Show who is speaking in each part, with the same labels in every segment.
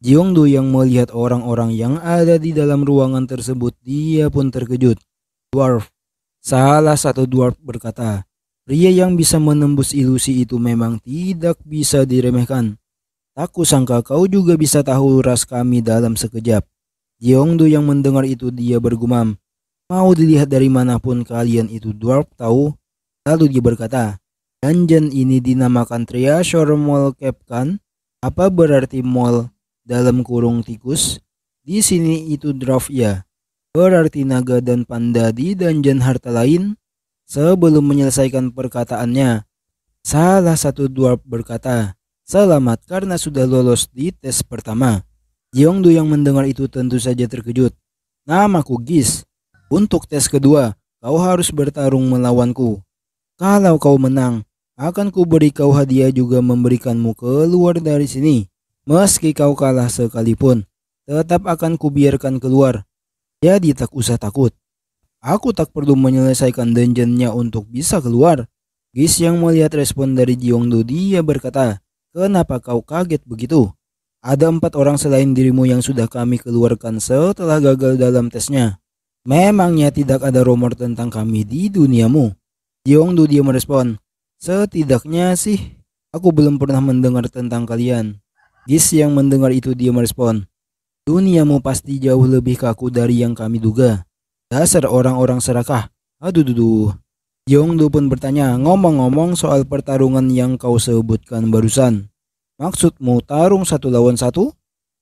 Speaker 1: Jeongdo yang melihat orang-orang yang ada di dalam ruangan tersebut, dia pun terkejut. Dwarf. Salah satu dwarf berkata, pria yang bisa menembus ilusi itu memang tidak bisa diremehkan. Tak kusangka kau juga bisa tahu ras kami dalam sekejap. Jeongdo yang mendengar itu dia bergumam, mau dilihat dari manapun kalian itu dwarf tahu. Lalu dia berkata, dungeon ini dinamakan Treasure Mall Cave kan? Apa berarti mall dalam kurung tikus? Di sini itu dwarf ya. Berarti naga dan panda di dungeon harta lain? Sebelum menyelesaikan perkataannya, salah satu dwarf berkata, selamat karena sudah lolos di tes pertama. Jeongdo yang mendengar itu tentu saja terkejut. Namaku Gis. Untuk tes kedua, kau harus bertarung melawanku. Kalau kau menang, akan kuberi kau hadiah juga memberikanmu keluar dari sini. Meski kau kalah sekalipun, tetap akan kubiarkan keluar. Jadi tak usah takut. Aku tak perlu menyelesaikan dungeonnya untuk bisa keluar. Gis yang melihat respon dari Jeongdo dia berkata, kenapa kau kaget begitu? Ada 4 orang selain dirimu yang sudah kami keluarkan setelah gagal dalam tesnya. Memangnya tidak ada rumor tentang kami di duniamu? Jeongdo dia merespon, setidaknya sih, aku belum pernah mendengar tentang kalian. Gis yang mendengar itu dia merespon, duniamu pasti jauh lebih kaku dari yang kami duga. Dasar orang-orang serakah. Aduh duduh. Jeongdo pun bertanya, ngomong-ngomong soal pertarungan yang kau sebutkan barusan. Maksudmu tarung 1 lawan 1?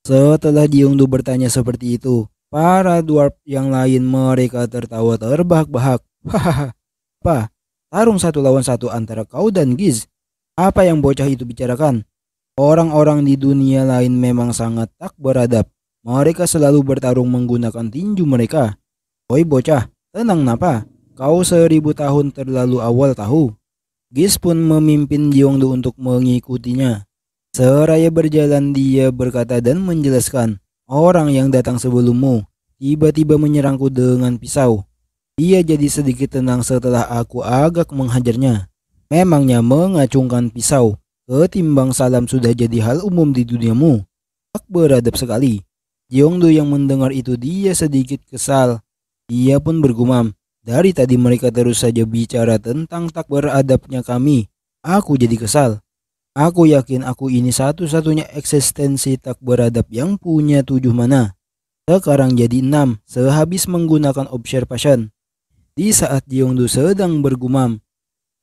Speaker 1: Setelah Jeongdo bertanya seperti itu, para dwarf yang lain mereka tertawa terbahak-bahak. Hahaha. Apa? Tarung 1 lawan 1 antara kau dan Giz? Apa yang bocah itu bicarakan? Orang-orang di dunia lain memang sangat tak beradab. Mereka selalu bertarung menggunakan tinju mereka. Oi bocah, tenang napa? Kau 1000 tahun terlalu awal tahu. Giz pun memimpin Jeongdo untuk mengikutinya. Seraya berjalan dia berkata dan menjelaskan, orang yang datang sebelummu tiba-tiba menyerangku dengan pisau. Dia jadi sedikit tenang setelah aku agak menghajarnya. Memangnya mengacungkan pisau ketimbang salam sudah jadi hal umum di duniamu. Tak beradab sekali. Jeongdo yang mendengar itu dia sedikit kesal. Dia pun bergumam, dari tadi mereka terus saja bicara tentang tak beradabnya kami. Aku jadi kesal. Aku yakin aku ini satu-satunya eksistensi tak beradab yang punya 7 mana. Sekarang jadi 6 sehabis menggunakan observation. Di saat Jeongdo sedang bergumam,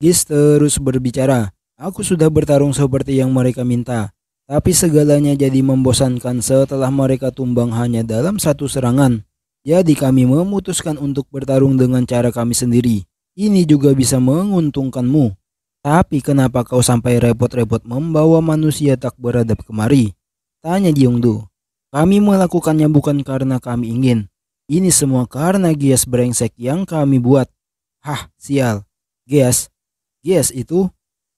Speaker 1: Gis terus berbicara. Aku sudah bertarung seperti yang mereka minta. Tapi segalanya jadi membosankan setelah mereka tumbang hanya dalam 1 serangan. Jadi kami memutuskan untuk bertarung dengan cara kami sendiri. Ini juga bisa menguntungkanmu. Tapi kenapa kau sampai repot-repot membawa manusia tak beradab kemari? Tanya Jeongdo. Kami melakukannya bukan karena kami ingin. Ini semua karena Gias brengsek yang kami buat. Hah, sial. Gias? Gias itu?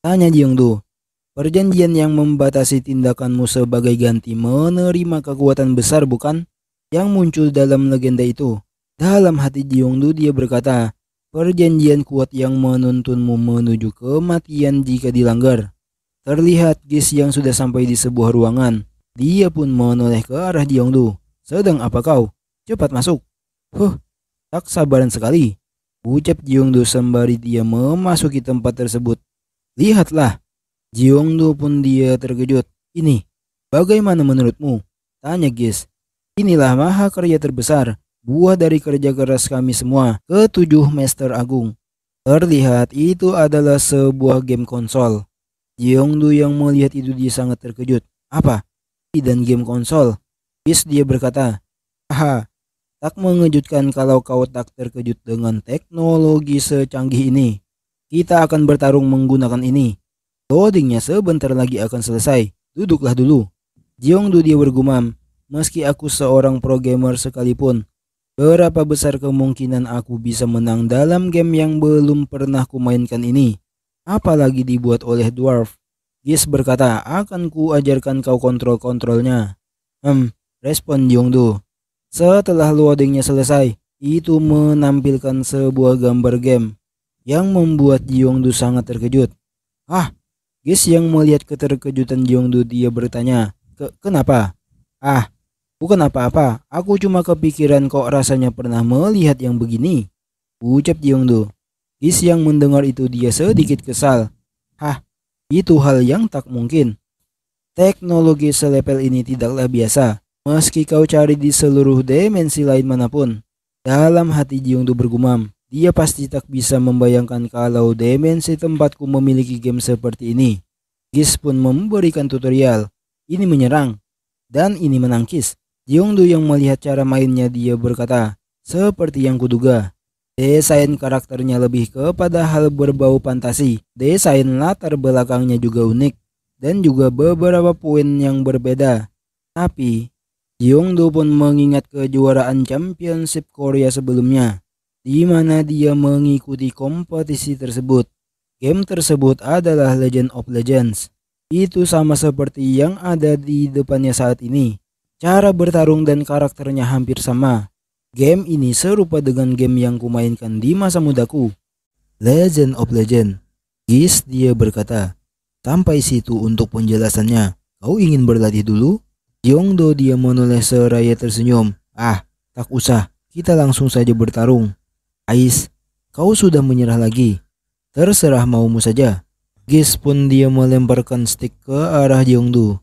Speaker 1: Tanya Jeongdo. Perjanjian yang membatasi tindakanmu sebagai ganti menerima kekuatan besar bukan? Yang muncul dalam legenda itu. Dalam hati Jeongdo dia berkata, perjanjian kuat yang menuntunmu menuju kematian jika dilanggar. Terlihat Gis yang sudah sampai di sebuah ruangan. Dia pun menoleh ke arah Jeongdo. Sedang apa kau? Cepat masuk. Tak sabaran sekali. Ucap Jeongdo sembari dia memasuki tempat tersebut. Lihatlah. Jeongdo pun dia terkejut. Ini, bagaimana menurutmu? Tanya Gis. Inilah mahakarya terbesar. Buah dari kerja keras kami semua, ke-7 Master Agung. Terlihat itu adalah sebuah game konsol. Jeongdo yang melihat itu dia sangat terkejut. Apa? Dan game konsol? Bis dia berkata, haha, tak mengejutkan kalau kau tak terkejut dengan teknologi secanggih ini. Kita akan bertarung menggunakan ini. Loadingnya sebentar lagi akan selesai. Duduklah dulu. Jeongdo dia bergumam, meski aku seorang pro gamer sekalipun, berapa besar kemungkinan aku bisa menang dalam game yang belum pernah kumainkan ini? Apalagi dibuat oleh dwarf. Gis berkata, akan ku ajarkan kau kontrol-kontrolnya. Respon Jeongdo. Setelah loadingnya selesai, itu menampilkan sebuah gambar game yang membuat Jeongdo sangat terkejut. Gis yang melihat keterkejutan Jeongdo dia bertanya, kenapa? Ah, bukan apa-apa, aku cuma kepikiran kok rasanya pernah melihat yang begini, ucap Jeongdo. Is yang mendengar itu dia sedikit kesal. Hah, itu hal yang tak mungkin. Teknologi selepel ini tidaklah biasa. Meski kau cari di seluruh dimensi lain manapun. Dalam hati Jeongdo bergumam, dia pasti tak bisa membayangkan kalau dimensi tempatku memiliki game seperti ini. Gis pun memberikan tutorial. Ini menyerang, dan ini menangkis. Jeongdo yang melihat cara mainnya dia berkata, seperti yang kuduga. Desain karakternya lebih kepada hal berbau fantasi. Desain latar belakangnya juga unik. Dan juga beberapa poin yang berbeda. Tapi, Jeongdo pun mengingat kejuaraan Championship Korea sebelumnya, di mana dia mengikuti kompetisi tersebut. Game tersebut adalah Legend of Legends. Itu sama seperti yang ada di depannya saat ini. Cara bertarung dan karakternya hampir sama. Game ini serupa dengan game yang kumainkan di masa mudaku. Legend of Legends. Gis, dia berkata. Sampai situ untuk penjelasannya. Kau ingin berlatih dulu? Jeongdo dia menoleh seraya tersenyum. Ah, tak usah. Kita langsung saja bertarung. Ais, kau sudah menyerah lagi. Terserah maumu saja. Gis pun dia melemparkan stick ke arah Jeongdo.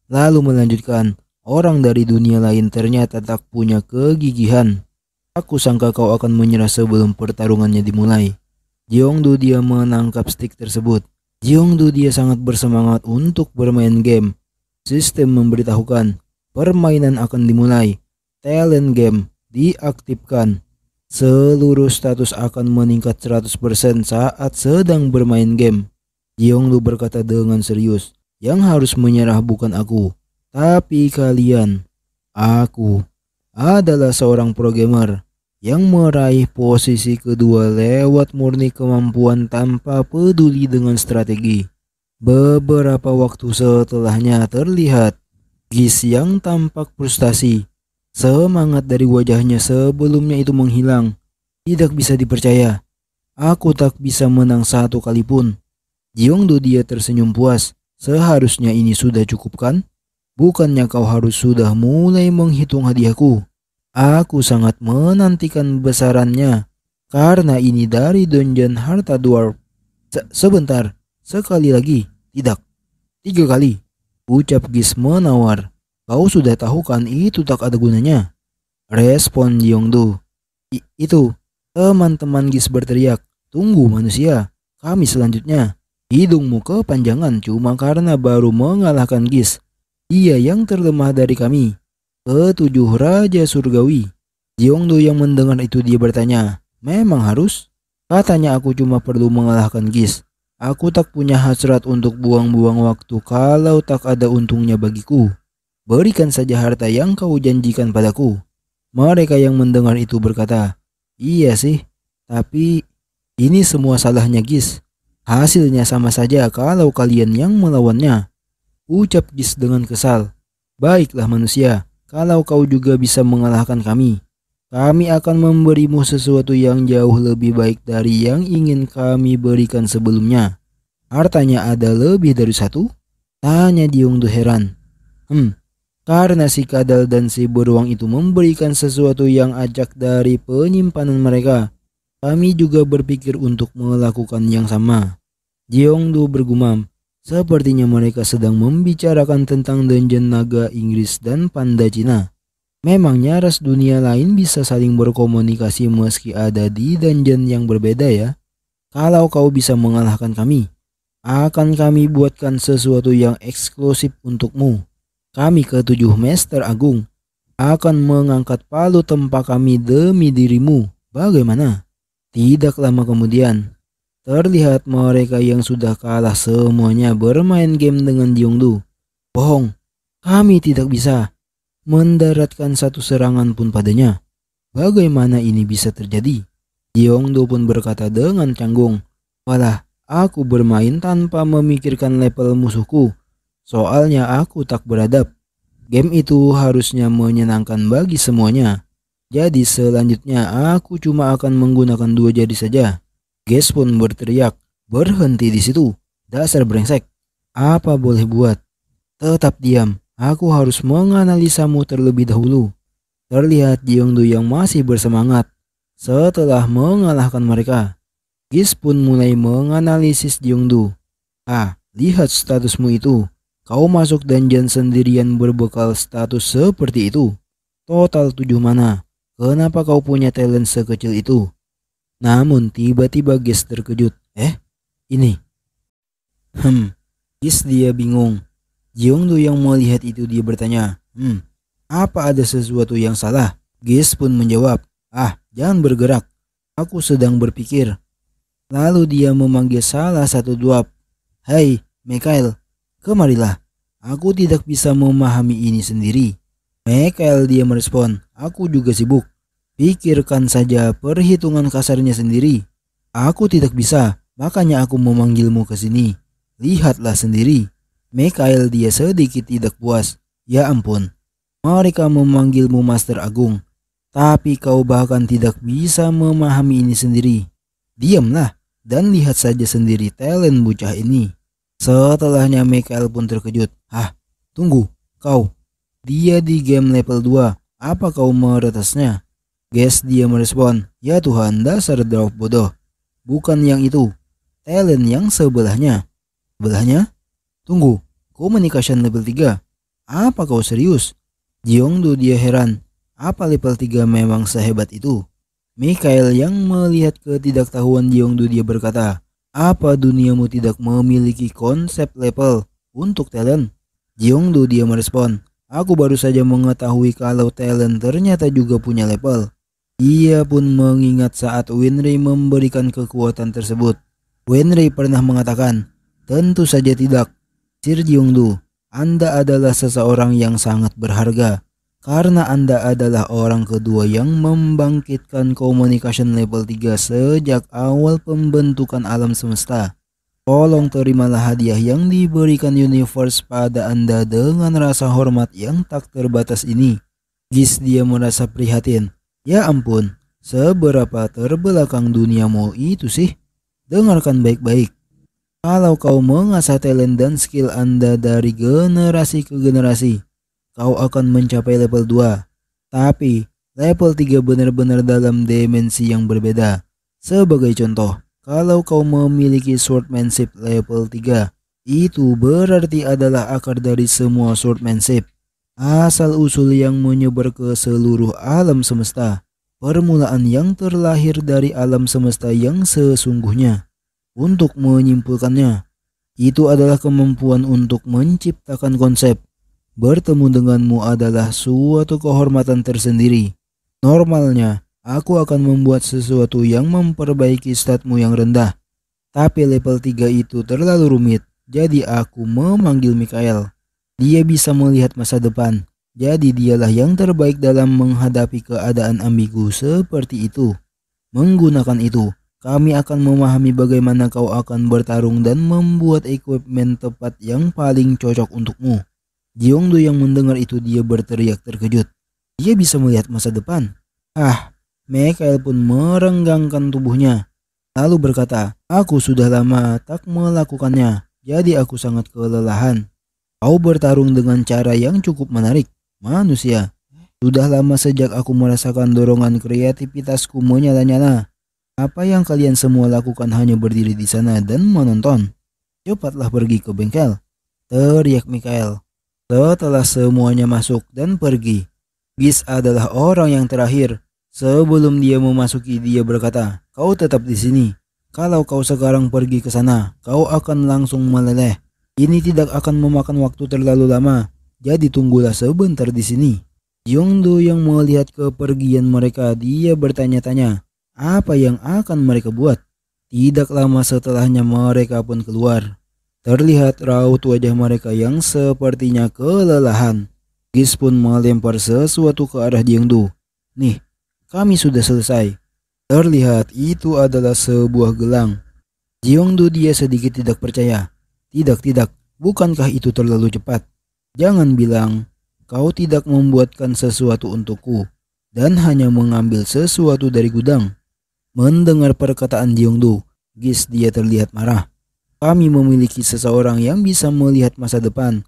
Speaker 1: Lalu melanjutkan, orang dari dunia lain ternyata tak punya kegigihan. Aku sangka kau akan menyerah sebelum pertarungannya dimulai. Jeongdo dia menangkap stick tersebut. Jeongdo dia sangat bersemangat untuk bermain game. Sistem memberitahukan, permainan akan dimulai. Talent game diaktifkan. Seluruh status akan meningkat 100% saat sedang bermain game. Jeongdo berkata dengan serius, yang harus menyerah bukan aku, tapi kalian. Aku adalah seorang pro gamer yang meraih posisi kedua lewat murni kemampuan tanpa peduli dengan strategi. Beberapa waktu setelahnya terlihat Gis yang tampak frustasi. Semangat dari wajahnya sebelumnya itu menghilang. Tidak bisa dipercaya. Aku tak bisa menang satu kali pun. Jeongdo dia tersenyum puas. Seharusnya ini sudah cukup kan? Bukannya kau harus sudah mulai menghitung hadiahku? Aku sangat menantikan besarannya. Karena ini dari Dungeon Harta Dwarf. Sebentar, sekali lagi. Tidak, 3 kali. Ucap Gis menawar. Kau sudah tahu kan itu tak ada gunanya. Respon Jeongdo. Itu. Teman-teman Gis berteriak. Tunggu manusia. Kami selanjutnya. Hidungmu kepanjangan cuma karena baru mengalahkan Gis. Dia yang terlemah dari kami. Ketujuh Raja Surgawi. Jeongdo yang mendengar itu dia bertanya. Memang harus? Katanya aku cuma perlu mengalahkan Gis. Aku tak punya hasrat untuk buang-buang waktu kalau tak ada untungnya bagiku. Berikan saja harta yang kau janjikan padaku. Mereka yang mendengar itu berkata, iya sih, tapi ini semua salahnya Gis. Hasilnya sama saja kalau kalian yang melawannya. Ucap Gis dengan kesal. Baiklah manusia, kalau kau juga bisa mengalahkan kami. Kami akan memberimu sesuatu yang jauh lebih baik dari yang ingin kami berikan sebelumnya. Hartanya ada lebih dari satu? Tanya Jeongdo heran. Karena si kadal dan si beruang itu memberikan sesuatu yang acak dari penyimpanan mereka. Kami juga berpikir untuk melakukan yang sama. Jeongdo bergumam. Sepertinya mereka sedang membicarakan tentang dungeon naga Inggris dan panda Cina. Memangnya ras dunia lain bisa saling berkomunikasi meski ada di dungeon yang berbeda ya? Kalau kau bisa mengalahkan kami, akan kami buatkan sesuatu yang eksklusif untukmu. Kami ketujuh Master Agung akan mengangkat palu tempa kami demi dirimu. Bagaimana? Tidak lama kemudian, terlihat mereka yang sudah kalah semuanya bermain game dengan Jeongdo. Bohong, kami tidak bisa mendaratkan satu serangan pun padanya. Bagaimana ini bisa terjadi? Jeongdo pun berkata dengan canggung. Walah, aku bermain tanpa memikirkan level musuhku. Soalnya aku tak beradab. Game itu harusnya menyenangkan bagi semuanya. Jadi selanjutnya aku cuma akan menggunakan 2 jari saja. Gis pun berteriak. Berhenti di situ. Dasar brengsek. Apa boleh buat? Tetap diam. Aku harus menganalisamu terlebih dahulu. Terlihat Jeongdu yang masih bersemangat setelah mengalahkan mereka. Gis pun mulai menganalisis Jeongdu. Lihat statusmu itu. Kau masuk dungeon sendirian berbekal status seperti itu. Total 7 mana. Kenapa kau punya talent sekecil itu? Namun tiba-tiba Gis terkejut. Ini. Gis dia bingung. Jeongdu yang melihat itu dia bertanya. Apa ada sesuatu yang salah? Gis pun menjawab. Jangan bergerak. Aku sedang berpikir. Lalu dia memanggil salah satu dwarf. Hai, Mikael. Kemarilah, aku tidak bisa memahami ini sendiri. Mikael dia merespon, aku juga sibuk. Pikirkan saja perhitungan kasarnya sendiri. Aku tidak bisa, makanya aku memanggilmu ke sini. Lihatlah sendiri. Mikael dia sedikit tidak puas. Ya ampun, mereka memanggilmu Master Agung. Tapi kau bahkan tidak bisa memahami ini sendiri. Diamlah dan lihat saja sendiri talent bocah ini. Setelahnya Mikael pun terkejut. Tunggu, kau. Dia di game level 2. Apa kau meretasnya? Guys dia merespon. Ya Tuhan, dasar dwarf bodoh. Bukan yang itu. Talent yang sebelahnya. Sebelahnya? Tunggu, communication level 3. Apa kau serius? Jeongdu dia heran. Apa level 3 memang sehebat itu? Mikael yang melihat ketidaktahuan Jeongdu dia berkata, apa duniamu tidak memiliki konsep level untuk talent? Jeongdu dia merespon, aku baru saja mengetahui kalau talent ternyata juga punya level. Ia pun mengingat saat Winry memberikan kekuatan tersebut. Winry pernah mengatakan, tentu saja tidak. Sir Jeongdu, Anda adalah seseorang yang sangat berharga. Karena Anda adalah orang kedua yang membangkitkan communication level 3 sejak awal pembentukan alam semesta. Tolong terimalah hadiah yang diberikan universe pada Anda dengan rasa hormat yang tak terbatas ini. Gis dia merasa prihatin. Ya ampun, seberapa terbelakang duniamu itu sih? Dengarkan baik-baik. Kalau kau mengasah talent dan skill Anda dari generasi ke generasi, kau akan mencapai level 2. Tapi level 3 benar-benar dalam dimensi yang berbeda. Sebagai contoh, kalau kau memiliki swordmanship level 3, itu berarti adalah akar dari semua swordmanship. Asal usul yang menyebar ke seluruh alam semesta. Permulaan yang terlahir dari alam semesta yang sesungguhnya. Untuk menyimpulkannya, itu adalah kemampuan untuk menciptakan konsep. Bertemu denganmu adalah suatu kehormatan tersendiri. Normalnya, aku akan membuat sesuatu yang memperbaiki statmu yang rendah. Tapi level 3 itu terlalu rumit, jadi aku memanggil Mikael. Dia bisa melihat masa depan, jadi dialah yang terbaik dalam menghadapi keadaan ambigu seperti itu. Menggunakan itu, kami akan memahami bagaimana kau akan bertarung dan membuat equipment tepat yang paling cocok untukmu. Jeongdu yang mendengar itu dia berteriak terkejut. Dia bisa melihat masa depan. Mikael pun merenggangkan tubuhnya. Lalu berkata, aku sudah lama tak melakukannya, jadi aku sangat kelelahan. Kau bertarung dengan cara yang cukup menarik, manusia. Sudah lama sejak aku merasakan dorongan kreativitasku menyala-nyala. Apa yang kalian semua lakukan hanya berdiri di sana dan menonton. Cepatlah pergi ke bengkel, teriak Mikael. Setelah semuanya masuk dan pergi, Gis adalah orang yang terakhir. Sebelum dia memasuki, dia berkata, kau tetap di sini. Kalau kau sekarang pergi ke sana, kau akan langsung meleleh. Ini tidak akan memakan waktu terlalu lama, jadi tunggulah sebentar di sini. Jeongdu yang melihat kepergian mereka, dia bertanya-tanya, apa yang akan mereka buat? Tidak lama setelahnya mereka pun keluar. Terlihat raut wajah mereka yang sepertinya kelelahan. Gis pun melempar sesuatu ke arah Jeongdu. Nih, kami sudah selesai. Terlihat itu adalah sebuah gelang. Jeongdu dia sedikit tidak percaya. Tidak, bukankah itu terlalu cepat? Jangan bilang kau tidak membuatkan sesuatu untukku dan hanya mengambil sesuatu dari gudang. Mendengar perkataan Jeongdu, Gis dia terlihat marah. Kami memiliki seseorang yang bisa melihat masa depan.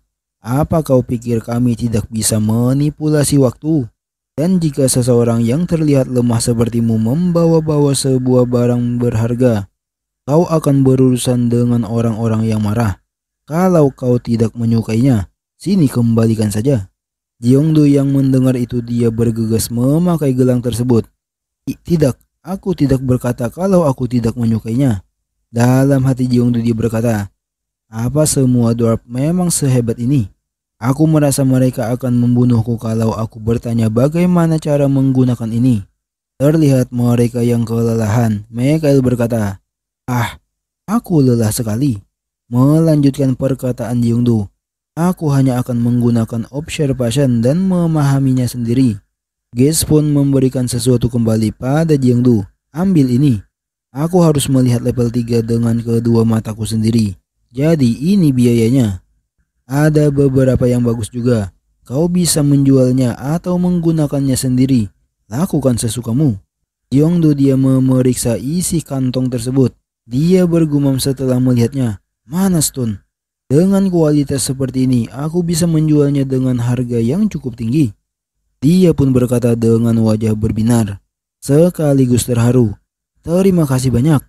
Speaker 1: Apa kau pikir kami tidak bisa manipulasi waktu? Dan jika seseorang yang terlihat lemah sepertimu membawa-bawa sebuah barang berharga, kau akan berurusan dengan orang-orang yang marah. Kalau kau tidak menyukainya, sini kembalikan saja." Jeongdo yang mendengar itu dia bergegas memakai gelang tersebut. Tidak, aku tidak berkata kalau aku tidak menyukainya." Dalam hati Jeongdo dia berkata, "Apa semua dwarf memang sehebat ini? Aku merasa mereka akan membunuhku kalau aku bertanya bagaimana cara menggunakan ini." Terlihat mereka yang kelelahan. Mikael berkata, "Ah, aku lelah sekali." Melanjutkan perkataan Jeongdo, "Aku hanya akan menggunakan observation dan memahaminya sendiri." Ges pun memberikan sesuatu kembali pada Jeongdo. "Ambil ini. Aku harus melihat level 3 dengan kedua mataku sendiri. Jadi ini biayanya. Ada beberapa yang bagus juga. Kau bisa menjualnya atau menggunakannya sendiri. Lakukan sesukamu." Jeongdo dia memeriksa isi kantong tersebut. Dia bergumam setelah melihatnya, "Mana stone? Dengan kualitas seperti ini, aku bisa menjualnya dengan harga yang cukup tinggi." Dia pun berkata dengan wajah berbinar, sekaligus terharu, "Terima kasih banyak.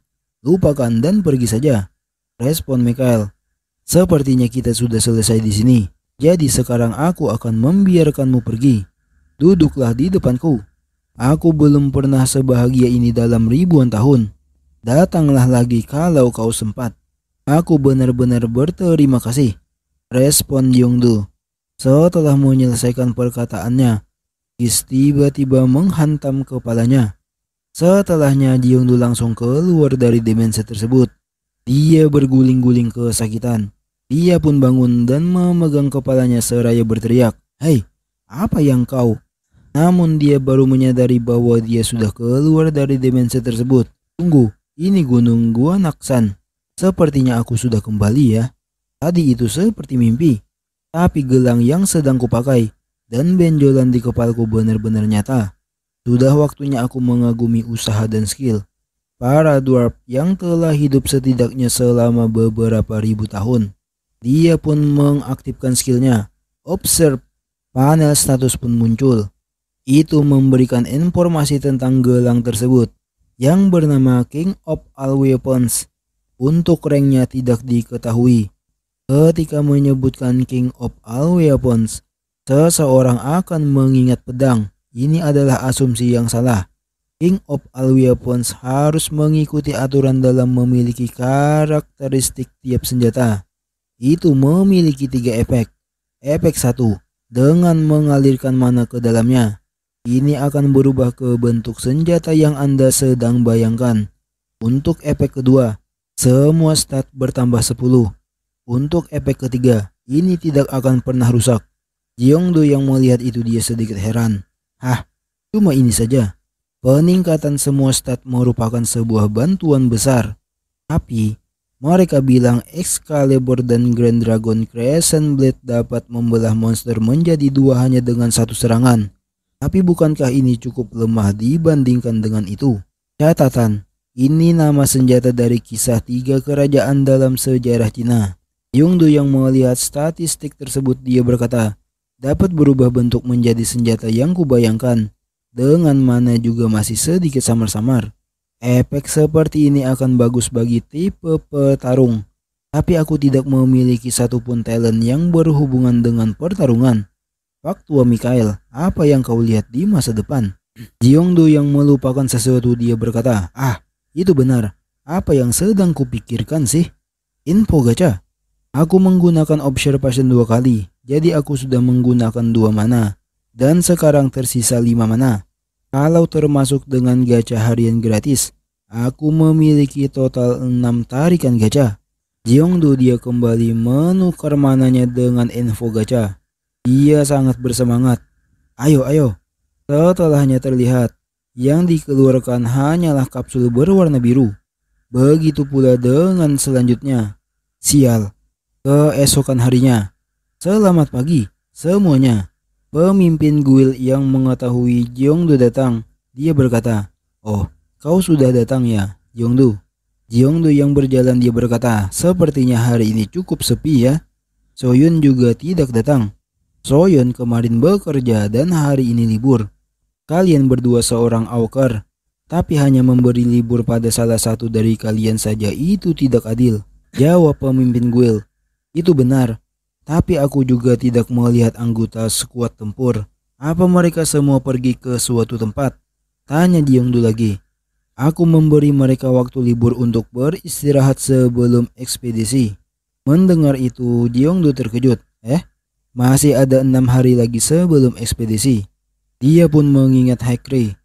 Speaker 1: Lupakan dan pergi saja." Respon Mikael, "Sepertinya kita sudah selesai di sini. Jadi sekarang aku akan membiarkanmu pergi. Duduklah di depanku. Aku belum pernah sebahagia ini dalam ribuan tahun. Datanglah lagi kalau kau sempat. Aku benar-benar berterima kasih." Respon Jeongdo. Setelah menyelesaikan perkataannya, Kis tiba-tiba menghantam kepalanya. Setelahnya Jeongdo langsung keluar dari dimensi tersebut. Dia berguling-guling kesakitan. Dia pun bangun dan memegang kepalanya seraya berteriak, "Hei, apa yang kau?" Namun dia baru menyadari bahwa dia sudah keluar dari dimensi tersebut. "Tunggu, ini gunung Gua Naksan. Sepertinya aku sudah kembali ya. Tadi itu seperti mimpi. Tapi gelang yang sedang kupakai dan benjolan di kepalku benar-benar nyata. Sudah waktunya aku mengagumi usaha dan skill para dwarf yang telah hidup setidaknya selama beberapa ribu tahun." Dia pun mengaktifkan skillnya. Observe. Panel status pun muncul. Itu memberikan informasi tentang gelang tersebut yang bernama King of All Weapons. Untuk ranknya tidak diketahui. Ketika menyebutkan King of All Weapons, seseorang akan mengingat pedang. Ini adalah asumsi yang salah. King of All Weapons harus mengikuti aturan dalam memiliki karakteristik tiap senjata. Itu memiliki 3 efek. Efek 1, dengan mengalirkan mana ke dalamnya. Ini akan berubah ke bentuk senjata yang Anda sedang bayangkan. Untuk efek kedua, semua stat bertambah 10. Untuk efek ketiga, ini tidak akan pernah rusak. Jeongdo yang melihat itu dia sedikit heran. "Hah, cuma ini saja?" Peningkatan semua stat merupakan sebuah bantuan besar. Tapi mereka bilang Excalibur dan Grand Dragon Crescent Blade dapat membelah monster menjadi 2 hanya dengan 1 serangan. Tapi bukankah ini cukup lemah dibandingkan dengan itu? Catatan, ini nama senjata dari kisah 3 kerajaan dalam sejarah Cina. Jeongdo yang melihat statistik tersebut dia berkata, "Dapat berubah bentuk menjadi senjata yang kubayangkan. Dengan mana juga masih sedikit samar-samar. Efek seperti ini akan bagus bagi tipe petarung. Tapi aku tidak memiliki satupun talent yang berhubungan dengan pertarungan." Faktua Mikael, apa yang kau lihat di masa depan? Jeongdo yang melupakan sesuatu dia berkata, "Ah, itu benar. Apa yang sedang kupikirkan sih? Info gacha. Aku menggunakan observation 2 kali. Jadi aku sudah menggunakan 2 mana. Dan sekarang tersisa 5 mana. Kalau termasuk dengan gacha harian gratis, aku memiliki total 6 tarikan gacha." Jeongdo dia kembali menukar mananya dengan info gacha. Dia sangat bersemangat. Ayo. Setelahnya terlihat yang dikeluarkan hanyalah kapsul berwarna biru. Begitu pula dengan selanjutnya. Sial. Keesokan harinya. Selamat pagi semuanya. Pemimpin guild yang mengetahui Jeongdo datang, dia berkata, "Oh, kau sudah datang ya, Jeongdo." Jeongdo yang berjalan dia berkata, "Sepertinya hari ini cukup sepi ya." Soyun juga tidak datang. Soyun kemarin bekerja dan hari ini libur. Kalian berdua seorang auker, tapi hanya memberi libur pada salah satu dari kalian saja itu tidak adil. Jawab pemimpin guild. Itu benar, tapi aku juga tidak melihat anggota sekuat tempur. Apa mereka semua pergi ke suatu tempat? Tanya Jeongdu lagi. Aku memberi mereka waktu libur untuk beristirahat sebelum ekspedisi. Mendengar itu, Jeongdu terkejut. Masih ada 6 hari lagi sebelum ekspedisi. Dia pun mengingat Haekri.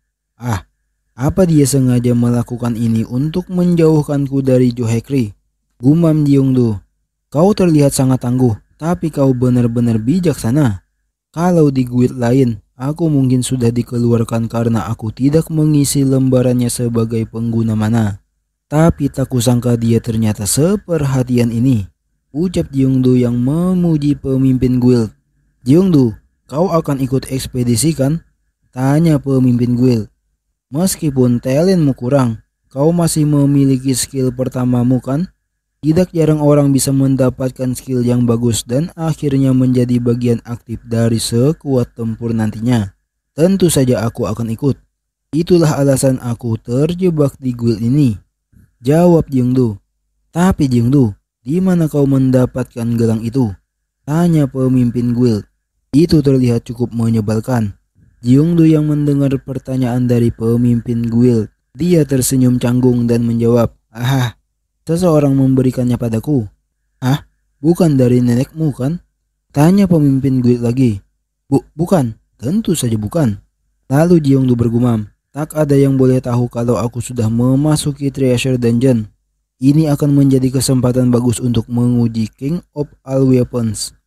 Speaker 1: Apa dia sengaja melakukan ini untuk menjauhkanku dari Jo Haekri? Gumam Jeongdu. Kau terlihat sangat tangguh, tapi kau benar-benar bijaksana. Kalau di guild lain, aku mungkin sudah dikeluarkan karena aku tidak mengisi lembarannya sebagai pengguna mana. Tapi tak kusangka dia ternyata seperhatian ini. Ucap Jeongdu yang memuji pemimpin guild. Jeongdu, kau akan ikut ekspedisi kan? Tanya pemimpin guild. Meskipun talentmu kurang, kau masih memiliki skill pertamamu kan? Tidak jarang orang bisa mendapatkan skill yang bagus dan akhirnya menjadi bagian aktif dari sekuat tempur nantinya. Tentu saja aku akan ikut. Itulah alasan aku terjebak di guild ini. Jawab Jeongdu. Tapi Jeongdu, di mana kau mendapatkan gelang itu? Tanya pemimpin guild. Itu terlihat cukup menyebalkan. Jeongdu yang mendengar pertanyaan dari pemimpin guild, dia tersenyum canggung dan menjawab, seseorang memberikannya padaku. Bukan dari nenekmu kan? Tanya pemimpin guild lagi. Bukan, tentu saja bukan. Lalu Jeongdu bergumam, tak ada yang boleh tahu kalau aku sudah memasuki treasure dungeon. Ini akan menjadi kesempatan bagus untuk menguji King of All Weapons.